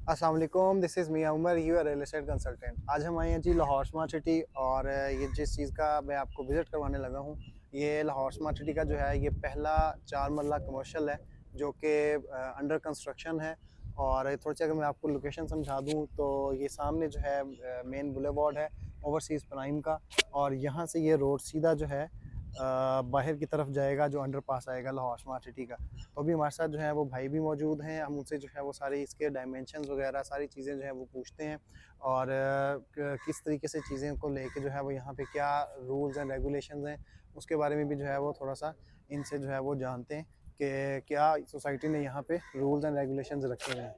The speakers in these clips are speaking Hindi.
अस्सलाम वालेकुम, this is Miyan Umar, you are real estate consultant. आज हम आए हैं जी लाहौर स्मार्ट सिटी और ये जिस चीज़ का मैं आपको विज़िट करवाने लगा हूँ, ये लाहौर स्मार्ट सिटी का जो है ये पहला 4 मरला कमर्शियल है जो कि अंडर कंस्ट्रक्शन है। और थोड़ी सी अगर मैं आपको लोकेशन समझा दूँ तो ये सामने जो है मेन बुलेवार्ड है ओवरसीज़ प्राइम का, और यहाँ से ये रोड सीधा जो है बाहर की तरफ जाएगा, जो अंडर पास आएगा लाहौर स्मार्ट सिटी का। तो अभी हमारे साथ जो है वो भाई भी मौजूद हैं, हम उनसे जो है वो सारी इसके डायमेंशंस वगैरह सारी चीज़ें जो है वो पूछते हैं, और किस तरीके से चीज़ें को लेके जो है वो यहाँ पे क्या रूल्स एंड रेगुलेशंस हैं उसके बारे में भी जो है वो थोड़ा सा इनसे जो है वो जानते हैं कि क्या सोसाइटी ने यहाँ पे रूल्स एंड रेगुलेशंस रखे हुए हैं।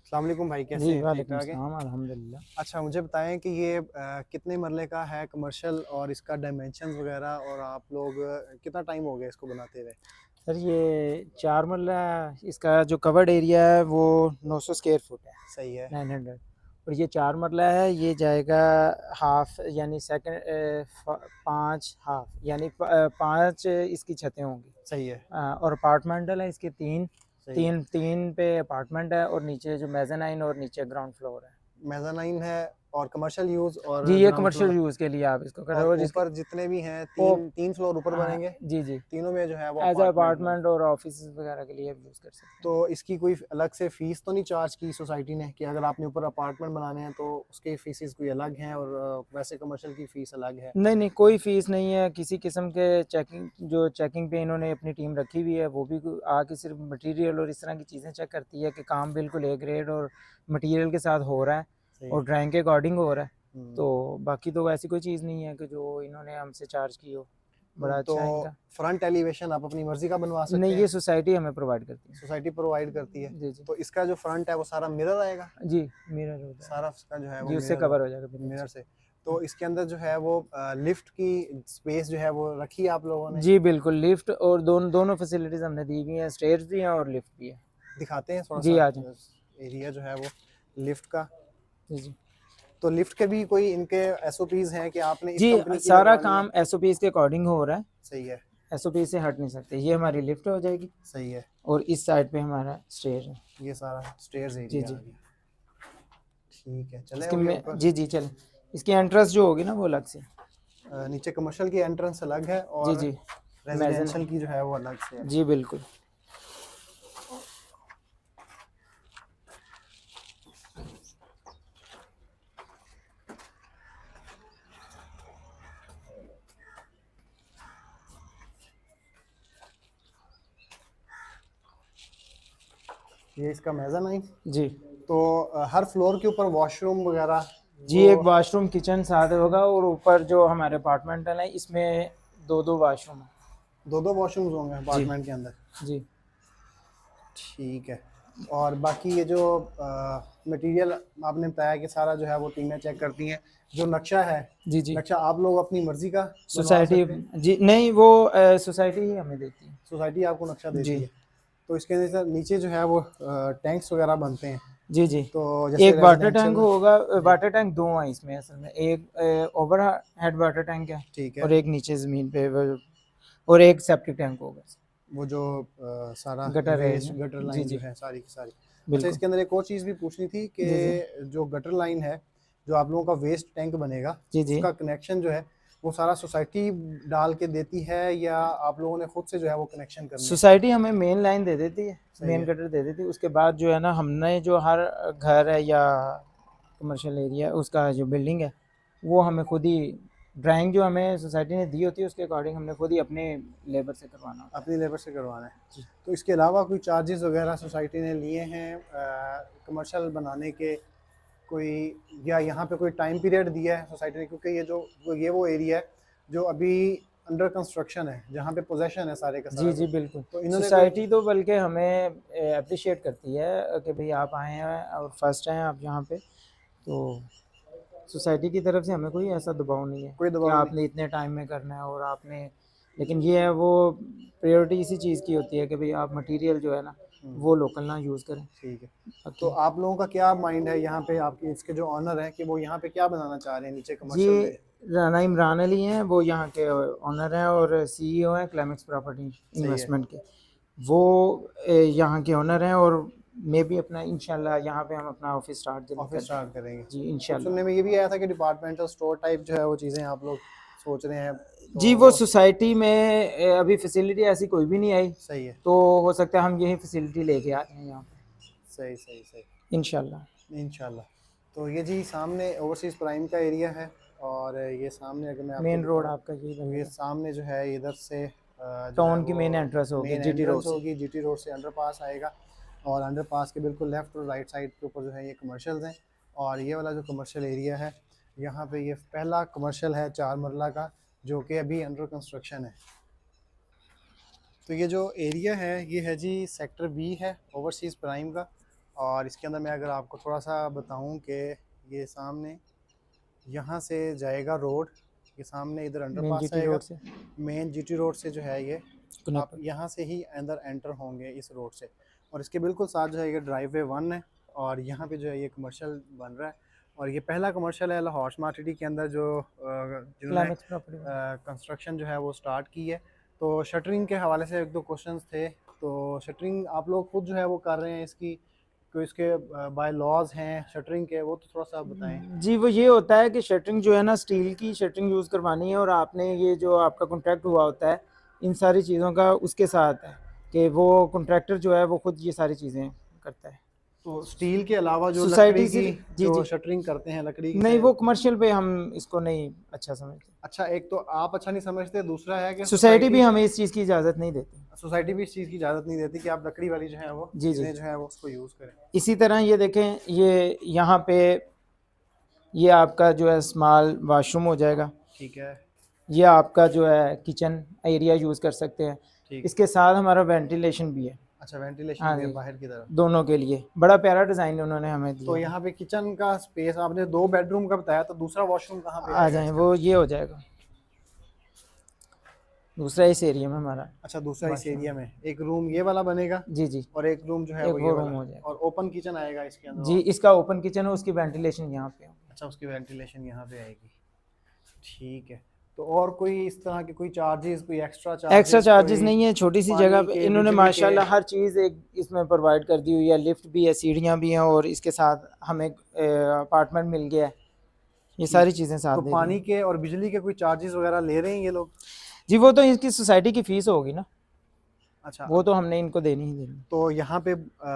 अस्सलाम वालेकुम भाई, कैसे जी, हैं? ठीक वालेकुम ठाक हैं? सलाम, अल्हम्दुलिल्लाह। अच्छा, मुझे बताएं कि ये कितने मरले का है कमर्शियल और इसका डायमेंशंस वगैरह, और आप लोग कितना टाइम हो गया इसको बनाते हुए? सर ये 4 मरला इसका जो कवर्ड एरिया है वो 900 स्क्वायर फुट है, सही है। 900। और ये 4 मरला है, ये जाएगा हाफ यानी सेकंड 5 हाफ यानी 5 इसकी छतें होंगी। सही है। और अपार्टमेंटल है इसके 3 सही है। 3 3 पे अपार्टमेंट है और नीचे जो मेज़ानाइन और नीचे ग्राउंड फ्लोर है। मेज़ानाइन है और कमर्शियल यूज़ और जी, ये ग्राउंड कमर्शियल फ्लोर, यूज़ के लिए आप इसको कर रहे और हो, और इसके ऊपर जितने भी हैं वो 3 फ्लोर ऊपर बनेंगे, जी, जी। तीनों में जो है वो एज़ अ अपार्टमेंट बने। अपार्टमेंट और ऑफिस वगैरह के लिए यूज़ कर सकते हैं। तो इसकी कोई अलग से फ़ीस तो नहीं चार्ज की सोसाइटी ने कि अगर आपने ऊपर अपार्टमेंट बनाने हैं तो उसकी फ़ीसेस कोई अलग हैं और वैसे कमर्शियल की फ़ीस अलग है? नहीं, नहीं, कोई फ़ीस नहीं है किसी किस्म के। चेकिंग पे इन्होंने अपनी टीम रखी हुई है, वो भी आके सिर्फ मटेरियल और इस तरह की चीज़ें चेक करती है कि काम बिल्कुल ए ग्रेड और मटेरियल के साथ हो रहा है सही और है। ड्राइंग के अकॉर्डिंग हो रहा है। हुँ। तो बाकी तो ऐसी कोई चीज़ नहीं है कि जो इन्होंने हमसे चार्ज की हो। बड़ा तो अच्छा है इनका। फ्रंट एलिवेशन आप अपनी मर्ज़ी का बनवा सकते नहीं, हैं, ये सोसाइटी हमें प्रोवाइड करती है। सोसाइटी प्रोवाइड करती है। जी, जी। तो इसका जो फ्रंट है वो सारा मिरर आएगा? जी, मिरर होता है। सारा उसका जो है वो जी, उससे मिरर हो, कवर हो जाएगा मिरर मिरर से। से। तो इसके अंदर जो है वो लिफ्ट की स्पेस जो है वो रखी है आप लोगों ने? जी, बिल्कुल, लिफ्ट और दोनों फैसिलिटीज़ हमने दी हुई हैं, स्टेयर्स भी हैं और लिफ्ट भी है। दिखाते हैं थोड़ा जी, सा आ जाएँ। एरिया जो है वो लिफ्ट का। जी, जी। तो लिफ्ट के भी कोई इनके एसओपीज़ हैं कि आपने इस जी, कंपनी की सारा लगवानी है? काम एसओपीज़ के अकॉर्डिंग हो रहा है, सही है। एसओपी से हट नहीं सकते। ये हमारी लिफ्ट हो जाएगी सही है। और इस साइड पे हमारा स्टेयर है। ये सारा स्टेयर्स जी, एरिया आ जी। गया। ठीक है, चलें इसके अभी में ऊपर। जी, जी, चलें। इसकी एंट्रेंस जो होगी ना वो अलग से। नीचे कमर्शियल की एंट्रेंस अलग है जी, और जी। Residential mezzanine. की जो है वो अलग से है। जी, बिल्कुल। ये इसका मेज़ानाइन। जी। तो हर फ्लोर के ऊपर वॉशरूम वगैरह जी, वो एक वॉशरूम किचन साथ होगा और ऊपर जो हमारे अपार्टमेंट है ना इसमें 2-2 वॉशरूम है। 2-2 वॉशरूम्स होंगे जी, अपार्टमेंट के अंदर? जी। ठीक है। और बाकी ये जो मटेरियल आपने बताया कि सारा जो है वो टीमें चेक करती हैं, जो नक्शा है, जी, जी। नक्शा आप लोग अपनी मर्ज़ी का बनवा सोसाइटी सकते हैं? जी, नहीं वो सोसाइटी ही हमें देती है। सोसाइटी आपको नक्शा देती जी। है। तो इसके नीचे नीचे जो है वो टैंक्स वगैरह बनते हैं। जी, जी। तो जैसे एक वाटर रेजिडेंशियल टैंक में। होगा, जी। वाटर टैंक 2 हैं इसमें असल में। एक ओवर हेड वाटर टैंक है ठीक है। और एक नीचे ज़मीन पे वो और एक सेप्टिक टैंक होगा। वो जो सारा गटर है वेस्ट इसमें। गटर जी, लाइन जो जी। है सारी की सारी। अच्छा, बिल्कुल। इसके अंदर एक और चीज़ भी पूछनी थी कि जी, जी। जो गटर लाइन है, जो आप लोगों का वेस्ट टैंक बनेगा, जी, जी। उसका कनेक्शन जो है वो सारा सोसाइटी डाल के देती है या आप लोगों ने खुद से जो है वो कनेक्शन करने हैं? सोसाइटी हमें मेन लाइन दे देती है, सही मेन है। गटर दे देती है। उसके बाद जो है ना हमने जो हर घर है या कमर्शियल एरिया उसका जो बिल्डिंग है, वो हमें खुद ही ड्राइंग जो हमें सोसाइटी ने दी होती है उसके अकॉर्डिंग हमने खुद ही अपने लेबर से करवाना होता है। अपनी लेबर से करवाना है। जी। तो इसके अलावा कोई चार्जेस वगैरह सोसाइटी ने लिए हैं कमर्शियल बनाने के, कोई, या यहाँ पे कोई टाइम पीरियड दिया है सोसाइटी ने? क्योंकि ये वो एरिया है जो अभी अंडर कंस्ट्रक्शन है, जहाँ पे पोजेसन है सारे का जी, सारा जी, कुछ। बिल्कुल। तो इन्होंने कोई, सोसाइटी तो बल्कि हमें एप्रिशिएट करती है कि भई आप आए हैं और फर्स्ट हैं आप यहाँ पे, तो सोसाइटी की तरफ से हमें कोई ऐसा दबाव नहीं है कोई कि दबाव नहीं? आपने इतने टाइम में करना है और आपने, लेकिन ये है वो प्रायोरिटी इसी चीज़ की होती है कि भई आप मटीरियल जो है ना, वो लोकल ना यूज़ करें। ठीक है। तो बाकी आप लोगों का क्या माइंड है यहाँ पे, आपके इसके जो ऑनर हैं कि वो यहाँ पे क्या बनाना चाह रहे हैं नीचे जी, कमर्शियल में? राना इमरान अली हैं, वो यहाँ के ओनर हैं और सीईओ हैं क्लाइमेक्स प्रॉपर्टी सही है। इन्वेस्टमेंट के। वो यहाँ के ओनर हैं और मे भी अपना इंशाल्लाह यहाँ पे हम अपना ऑफिस स्टार्ट जल्दी ऑफिस कर स्टार्ट करेंगे। जी तो इंशाल्लाह। सुनने में ये भी आया था कि डिपार्टमेंटल स्टोर टाइप जो है वो चीज़ें आप लोग सोच रहे हैं, जी वो तो सोसाइटी में अभी फैसिलिटी ऐसी कोई भी नहीं आई, सही है। तो हो सकता है हम यही फैसिलिटी लेके आ जाएं यहाँ पे सही सही सही, इंशाल्लाह। इंशाल्लाह। तो ये जी सामने ओवरसीज़ प्राइम का एरिया है, और ये सामने अगर मैं आपको मेन रोड दिखाऊं आपका यही तो ये बनेगा, सामने जो है इधर से जो है टाउन की वो मेन एंट्रेंस होगी मेन जीटी रोड एंट्रेंस से। होगी, जीटी रोड से अंडरपास आएगा, और अंडरपास के बिल्कुल लेफ्ट और राइट साइड के ऊपर जो है ये कमर्शियल्स हैं। और ये वाला जो कमर्शियल एरिया है, यहाँ पे ये पहला कमर्शियल है 4 मरला का, जो कि अभी अंडर कंस्ट्रक्शन है। तो ये जो एरिया है ये है जी सेक्टर बी है ओवरसीज़ प्राइम का। और इसके अंदर मैं अगर आपको थोड़ा सा बताऊं कि ये सामने यहाँ से जाएगा रोड, ये सामने इधर मेन अंडरपास जीटी आएगा, रोड से मेन जीटी रोड से जो है ये आप कुनेपा। यहाँ से ही अंदर एंटर होंगे इस रोड से, और इसके बिल्कुल साथ जो है ये ड्राइववे 1 है, और यहाँ पे जो है ये कमर्शियल बन रहा है। और ये पहला कमर्शियल है लाहौर स्मार्ट सिटी के अंदर जो जिन्होंने क्लाइमेक्स प्रॉपर्टी कंस्ट्रक्शन जो है वो स्टार्ट की है। तो शटरिंग के हवाले से एक दो क्वेश्चंस थे, तो शटरिंग आप लोग खुद जो है वो कर रहे हैं इसकी, कोई इसके बाय लॉज हैं शटरिंग के, वो तो थोड़ा सा बताएं। जी वो ये होता है कि शटरिंग जो है ना स्टील की शटरिंग यूज़ करवानी है, और आपने ये जो आपका कॉन्ट्रैक्ट हुआ होता है इन सारी चीज़ों का उसके साथ है कि वो कॉन्ट्रैक्टर जो है वो खुद ये सारी चीज़ें करता है। तो स्टील के अलावा जो लकड़ी सोसाइटी से की जी जो जी शटरिंग करते हैं लकड़ी की नहीं, से, वो कमर्शियल पे हम इसको नहीं अच्छा समझते। अच्छा एक तो आप अच्छा नहीं समझते, दूसरा है कि सोसाइटी भी हमें इस चीज़ की इजाज़त नहीं देती। सोसाइटी भी इस चीज़ की इजाज़त नहीं देती कि आप लकड़ी वाली जो है वो जी जी चीज़ें जो है वो उसको यूज़ करें। इसी तरह ये देखें, ये यहाँ पे ये आपका जो है स्मॉल वाशरूम हो जाएगा, ठीक है, ये आपका जो है किचन एरिया यूज़ कर सकते हैं। ठीक। इसके साथ हमारा वेंटिलेशन भी है। अच्छा वेंटिलेशन हाँ भी है जी, बाहर की तरफ। दोनों के लिए बड़ा प्यारा डिज़ाइन उन्होंने हमें तो दिया है। यहाँ पे किचन का स्पेस आपने 2 बेडरूम का बताया, तो दूसरा वॉशरूम कहाँ पे आ आएगा जाएं, इसका? वो ये हो जाएगा दूसरा इस एरिया में हमारा अच्छा दूसरा इस वॉशरूम। एरिया में एक रूम ये वाला बनेगा, जी जी और एक रूम जो है एक वो ये वो रूम वाला, हो जाएगा और ओपन किचन आएगा इसके अंदर। जी, इसका ओपन किचन है, उसकी वेंटिलेशन यहाँ पे होगी। अच्छा उसकी वेंटिलेशन यहाँ पे आएगी, ठीक है। तो और कोई इस तरह के कोई चार्जेस, कोई एक्स्ट्रा एक्स्ट्रा चार्जेस, चार्जेस कोई नहीं है, छोटी सी जगह पानी पे के इन्होंने बिजली के? माशाल्लाह हर चीज़ एक इसमें प्रोवाइड कर दी हुई है। लिफ्ट भी है, सीढ़ियाँ भी हैं, और इसके साथ हमें अपार्टमेंट मिल गया है। ये ठीक। सारी चीज़ें साथ तो दे दी पानी हैं। के और बिजली के कोई चार्जेस वगैरह ले रहे हैं ये लोग? जी वो तो इसकी सोसाइटी की फ़ीस होगी ना, अच्छा वो तो हमने इनको देनी ही देनी। तो यहाँ पे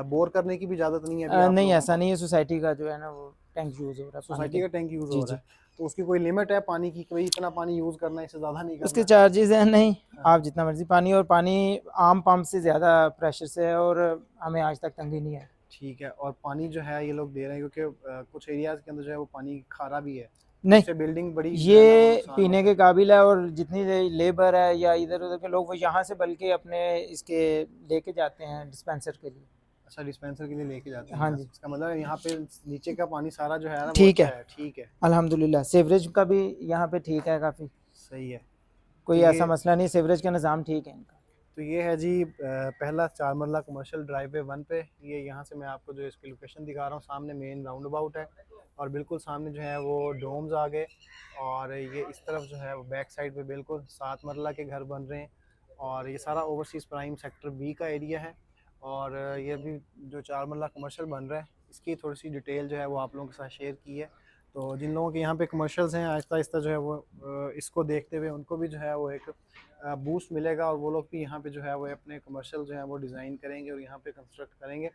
बोर करने की भी इजाज़त नहीं है अभी आप नहीं लोगों ऐसा को? नहीं है, सोसाइटी का जो है ना वो टैंक यूज़ हो रहा है पानी सोसाइटी का का। टैंक यूज़ जी हो रहा जी है, तो उसकी कोई लिमिट है पानी की, कोई इतना पानी यूज़ करना है, इससे ज़्यादा नहीं उसके करना? चार्जेस हैं नहीं, हाँ, आप जितना मर्जी पानी, और पानी आम पंप से ज़्यादा प्रेशर से है, और हमें आज तक तंगी नहीं है। ठीक है। और पानी जो है ये लोग दे रहे हैं क्योंकि कुछ एरियाज़ के अंदर जो है वो पानी खारा भी है, नहीं, उससे बिल्डिंग बड़ी जो है ना वो ये नुकसान पीने होता के है। काबिल है, और जितनी लेबर है या इधर उधर के लोग वो यहाँ से बल्कि अपने इसके लेके जाते हैं डिस्पेंसर के लिए। अच्छा डिस्पेंसर के लिए लेके जाते हैं हाँ यहाँ जी से, इसका मतलब यहाँ पे नीचे का पानी सारा जो है ना वो ठीक अच्छा है, है, ठीक है, अल्हम्दुलिल्लाह सीवरेज का भी यहाँ पे ठीक है काफ़ी, सही है। तो कोई ये ऐसा मसला नहीं, सीवरेज का निज़ाम ठीक है इनका। तो ये है जी पहला 4 मरला कमर्शियल ड्राइववे 1 पे, ये यहाँ से मैं आपको जो इसकी लोकेशन दिखा रहा हूँ, सामने मेन राउंड अबाउट है, और बिल्कुल सामने जो है वो डोम्स आ गए, और ये इस तरफ जो है वो बैक साइड पे बिल्कुल 7 मरला के घर बन रहे हैं, और ये सारा ओवरसीज़ प्राइम सेक्टर बी का एरिया है। और ये भी जो 4 मरला कमर्शियल बन रहा है इसकी थोड़ी सी डिटेल जो है वो आप लोगों के साथ शेयर की है। तो जिन लोगों के यहाँ पे कमर्शियल्स हैं आहिस्ता आहिस्ता जो है वो इसको देखते हुए उनको भी जो है वो एक बूस्ट मिलेगा, और वो लोग भी यहाँ पे जो है वो अपने कमर्शियल जो है वो डिज़ाइन करेंगे और यहाँ पे कंस्ट्रक्ट करेंगे।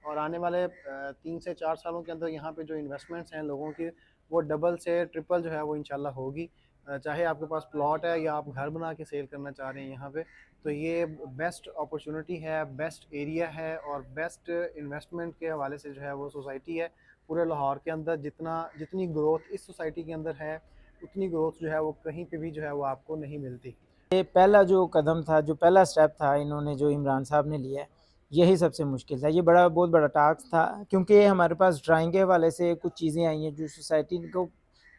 और आने वाले 3 से 4 सालों के अंदर यहाँ पे जो इन्वेस्टमेंट्स हैं लोगों की, वो डबल से ट्रिपल जो है वो इंशाल्लाह होगी। चाहे आपके पास प्लॉट है या आप घर बना के सेल करना चाह रहे हैं यहाँ पे, तो ये बेस्ट अपॉर्चुनिटी है, बेस्ट एरिया है, और बेस्ट इन्वेस्टमेंट के हवाले से जो है वो सोसाइटी है पूरे लाहौर के अंदर। जितनी ग्रोथ इस सोसाइटी के अंदर है उतनी ग्रोथ जो है वो कहीं पे भी जो है वो आपको नहीं मिलती। ये पहला जो कदम था, जो पहला स्टेप था इन्होंने जो इमरान साहब ने लिया है, यही सबसे मुश्किल था। ये बहुत बड़ा टास्क था, क्योंकि हमारे पास ड्राइंग के हवाले से कुछ चीज़ें आई हैं जो सोसाइटी को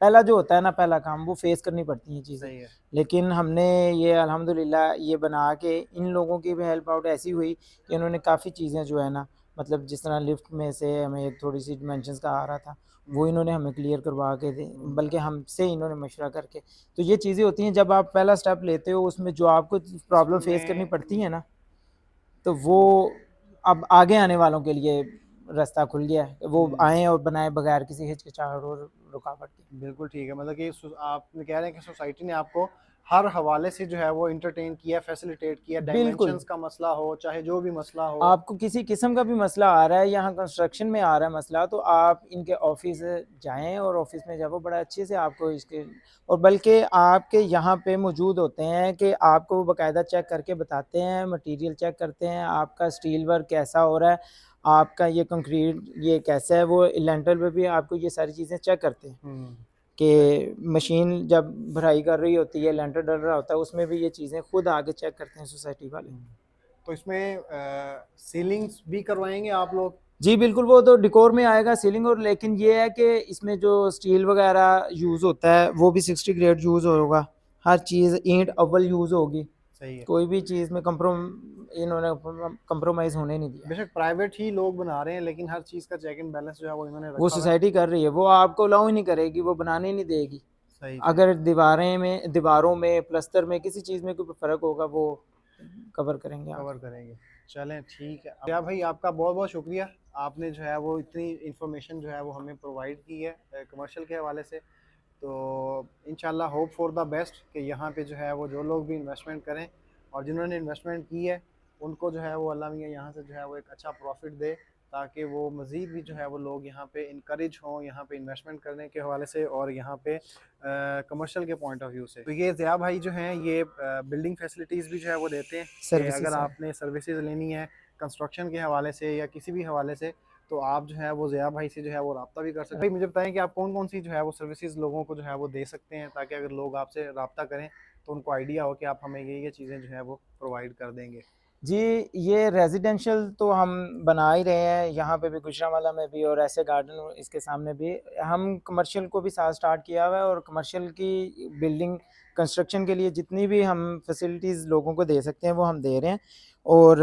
पहला जो होता है ना, पहला काम वो फेस करनी पड़ती हैं चीज़ें। सही है, लेकिन हमने ये अल्हम्दुलिल्लाह ये बना के इन लोगों की भी हेल्प आउट ऐसी हुई कि उन्होंने काफ़ी चीज़ें जो है ना, मतलब जिस तरह लिफ्ट में से हमें एक थोड़ी सी डिमेंशंस का आ रहा था, वो इन्होंने हमें क्लियर करवा के दे, बल्कि हमसे इन्होंने मशवरा करके। तो ये चीज़ें होती हैं जब आप पहला स्टेप लेते हो, उसमें जो आपको प्रॉब्लम फेस करनी उसमें पड़ती है ना, तो वो अब आगे आने वालों के लिए रास्ता खुल गया है, वो आए और बनाए बगैर किसी हिचकिचाहट और रुकावट के। बिल्कुल ठीक है, मतलब कि आप कह रहे हैं कि सोसाइटी ने आपको हर हवाले से जो है वो इंटरटेन किया, फैसिलिटेट किया, बिल्कुल, डायमेंशंस का मसला हो, चाहे जो भी मसला हो। आपको किसी किस्म का भी मसला आ रहा है, यहाँ कंस्ट्रक्शन में आ रहा है मसला, तो आप इनके ऑफिस जाएँ और ऑफिस में जब वो बड़ा अच्छे से आपको इसके, और बल्कि आपके यहाँ पे मौजूद होते हैं कि आपको वो बाकायदा चेक करके बताते हैं, मटेरियल चेक करते हैं, आपका स्टील वर्क कैसा हो रहा है, आपका ये कंक्रीट ये कैसा है, वो लेंटर पे भी आपको ये सारी चीज़ें चेक करते हैं कि मशीन जब भराई कर रही होती है, लेंटर डल रहा होता है, उसमें भी ये चीज़ें खुद आगे चेक करते हैं सोसाइटी वाले। तो इसमें सीलिंग्स भी करवाएंगे आप लोग? जी बिल्कुल, वो तो डिकोर में आएगा सीलिंग, और लेकिन ये है कि इसमें जो स्टील वगैरह यूज़ होता है वो भी 60 ग्रेड यूज़ होगा, हर चीज़ ईंट अव्वल यूज़ होगी, सही है। कोई भी चीज़ में इन्होंने कंप्रोमाइज़ होने नहीं दिया। बेशक प्राइवेट ही लोग बना रहे हैं, लेकिन हर चीज़ का चेक एंड बैलेंस जो है वो इन्होंने वो रखा हुआ है। सोसाइटी कर रही है, वो आपको अलाउ ही नहीं करेगी, वो बनाने ही नहीं देगी। सही। अगर दीवारों में प्लस्तर में किसी चीज़ में कोई फ़र्क होगा वो कवर करेंगे आप। कवर करेंगे। चलें ठीक है। या भाई आपका बहुत-बहुत शुक्रिया। आपने जो है वो इतनी इन्फॉर्मेशन जो है वो हमें प्रोवाइड की है कमर्शियल के हवाले से। तो इंशाल्लाह होप फॉर द बेस्ट कि यहाँ पे जो है वो जो लोग भी इन्वेस्टमेंट करें और जिन्होंने इन्वेस्टमेंट की है उनको जो है वो अल्लाह मियाँ यहाँ से जो है वो एक अच्छा प्रॉफिट दे, ताकि वो मज़ीद भी जो है वो लोग यहाँ पे इनकरेज हों यहाँ पे इन्वेस्टमेंट करने के हवाले से और यहाँ पे कमर्शियल के पॉइंट ऑफ व्यू से। तो ये ज़िया भाई जो हैं ये बिल्डिंग फैसिलिटीज़ भी जो है वो देते हैं कि सर्विसेज अगर है। आपने सर्विसेज लेनी है कंस्ट्रक्शन के हवाले से या किसी भी हवाले से, तो आप जो है वो ज़िया भाई से जो है वो रब्ता भी कर सकते हैं। भाई मुझे बताएं कि आप कौन कौन सी जो है वो सर्विसेज लोगों को जो है वो दे सकते हैं, ताकि अगर लोग आपसे रब्ता करें तो उनको आइडिया हो कि आप हमें ये चीज़ें जो है वो प्रोवाइड कर देंगे। जी, ये रेजिडेंशियल तो हम बना ही रहे हैं, यहाँ पे भी गुजरांवाला में भी और ऐसे गार्डन इसके सामने भी। हम कमर्शियल को भी साथ स्टार्ट किया हुआ है, और कमर्शियल की बिल्डिंग कंस्ट्रक्शन के लिए जितनी भी हम फैसिलिटीज़ लोगों को दे सकते हैं वो हम दे रहे हैं, और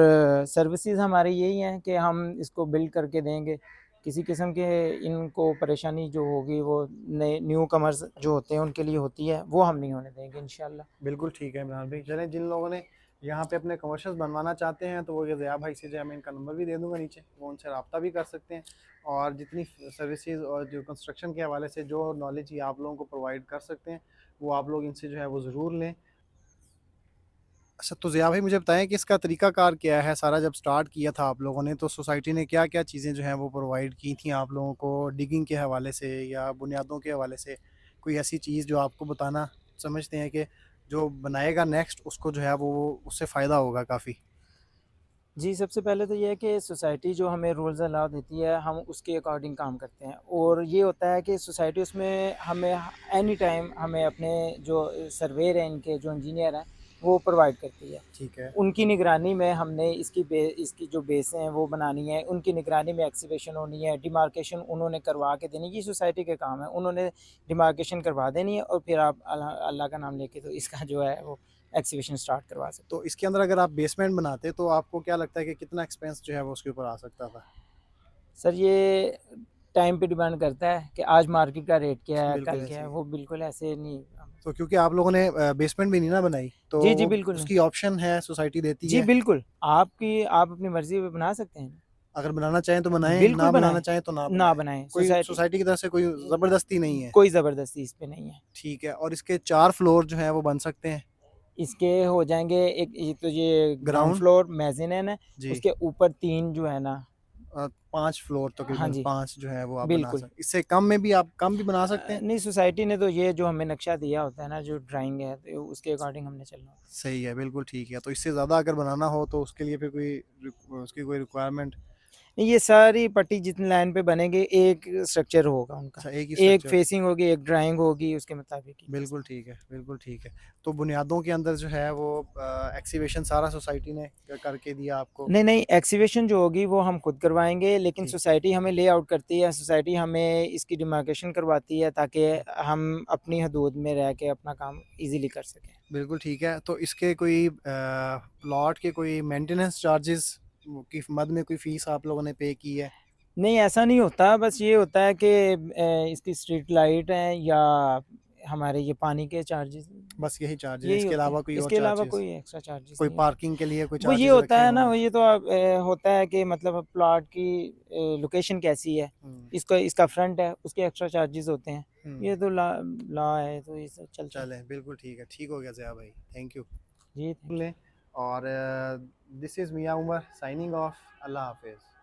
सर्विसेज हमारी यही हैं कि हम इसको बिल्ड करके देंगे। किसी किस्म के इनको परेशानी जो होगी वो नए न्यू कमर्स जो होते हैं उनके लिए होती है, वो हम नहीं होने देंगे इंशाल्लाह। बिल्कुल ठीक है इमरान भाई। चलें जिन लोगों ने यहाँ पे अपने कमर्शियल बनवाना चाहते हैं तो वो ये ज़िया भाई से जो है मैं इनका नंबर भी दे दूँगा नीचे, वो उनसे रब्ता भी कर सकते हैं और जितनी सर्विसेज और जो कंस्ट्रक्शन के हवाले से जो नॉलेज ही आप लोगों को प्रोवाइड कर सकते हैं वो आप लोग इनसे जो है वो ज़रूर लें। अच्छा तो ज़िया भाई मुझे बताएं कि इसका तरीकाकार क्या है? सारा जब स्टार्ट किया था आप लोगों ने तो सोसाइटी ने क्या-क्या चीज़ें जो हैं वो प्रोवाइड की थी आप लोगों को डिगिंग के हवाले से या बुनियादों के हवाले से? कोई ऐसी चीज़ जो आपको बताना समझते हैं कि जो बनाएगा नेक्स्ट उसको जो है वो उससे फ़ायदा होगा काफ़ी? जी, सबसे पहले तो ये है कि सोसाइटी जो हमें रूल्स एंड लॉ देती है, हम उसके अकॉर्डिंग काम करते हैं, और ये होता है कि सोसाइटी उसमें हमें एनी टाइम हमें अपने जो सर्वेयर हैं, इनके जो इंजीनियर हैं, वो प्रोवाइड करती है। ठीक है। उनकी निगरानी में हमने इसकी जो बेसें हैं वो बनानी है, उनकी निगरानी में एक्सीवेशन होनी है, डिमार्केशन उन्होंने करवा के देनी है, ये सोसाइटी के काम है, उन्होंने डिमार्केशन करवा देनी है, और फिर आप अल्लाह अल्लाह का नाम लेके तो इसका जो है वो एक्सीवेशन स्टार्ट करवा सकते तो इसके अंदर अगर आप बेसमेंट बनाते तो आपको क्या लगता है कि कितना एक्सपेंस जो है वो उसके ऊपर आ सकता था? हैं। सर ये टाइम पे डिपेंड करता है कि आज मार्केट का रेट क्या है, बिल्कुल कल क्या ऐसे है, ही। वो बिल्कुल ऐसे नहीं। तो क्योंकि आप लोगों ने बेसमेंट भी नहीं ना बनाई, तो जी, जी, वो बिल्कुल नहीं। उसकी ऑप्शन है सोसाइटी देती जी, है। बिल्कुल, आप अपनी मर्ज़ी पे बना सकते हैं। अगर बनाना चाहें तो बनाएँ, बिल्कुल ना बनाना बनाएँ, चाहें तो ना ना बनाएँ। बनाएँ, कोई सोसाइटी सोसाइटी की तरफ से कोई ज़बरदस्ती नहीं है। कोई ज़बरदस्ती इस पे नहीं है। ठीक है और इसके 4 फ्लोर जो हैं वो बन सकते हैं? इसके हो जाएँगे, एक तो ये ग्राउंड ग्राउंड? फ्लोर मेज़ानिन है, जी। उसके ऊपर 3 जो है ना। 5 फ्लोर हाँ तकरीबन जी, 5 जो है वो आप बना बिल्कुल। इससे कम में भी आप कम भी बना सकते हैं? नहीं, सोसाइटी ने तो ये जो हमें नक्शा दिया होता है ना, जो ड्राइंग है, तो उसके अकॉर्डिंग हमने चलना होता है। सही है, बिल्कुल ठीक है। तो इससे ज़्यादा अगर बनाना हो तो उसके लिए फिर उसकी कोई रिक्वायरमेंट? नहीं, ये सारी पट्टी जितनी लाइन पे बनेगी, एक स्ट्रक्चर होगा उनका। अच्छा एक ही एक स्ट्रक्चर। फेसिंग होगी, एक ड्राइंग होगी, उसके मुताबिक ही बस। बिल्कुल ठीक है, बिल्कुल ठीक है। तो बुनियादों के अंदर जो है वो एक्सीवेशन सारा सोसाइटी ने करके दिया आपको? नहीं, नहीं, एक्सीवेशन जो होगी वो हम खुद करवाएँगे, लेकिन ठीक। सोसाइटी हमें लेआउट करती है, सोसाइटी हमें इसकी डिमार्केशन करवाती है, ताकि हम अपनी हदूद में रह के अपना काम ईज़िली कर सकें। बिल्कुल ठीक है। तो इसके कोई प्लॉट के कोई मेंटेनेंस चार्जेज़ की मद में कोई फ़ीस आप लोगों ने पे की है? नहीं, ऐसा नहीं होता, बस ये होता है कि इसकी स्ट्रीट लाइट है या हमारे ये पानी के चार्जेस, बस यही चार्जेस, यही इसके होते अलावा हैं, कोई और इसके अलावा चार्जेस? कोई एक्स्ट्रा चार्जेस कोई नहीं है। पार्किंग के लिए कोई वो ये चार्जेस होता रखे है ना, हों? वो ये तो होता है कि मतलब प्लॉट की लोकेशन कैसी है, हम्म, इसका इसका फ्रंट है, उसके एक्स्ट्रा चार्जेस होते हैं। ये हम्म, तो ला लॉ है, तो ये सब चलता है। चले बिल्कुल ठीक है, ठीक हो गया ज़िया भाई, थैंक यू। जी, थैंक यू। लें और this is Miyan Umar signing off, अल्लाह हाफिज़।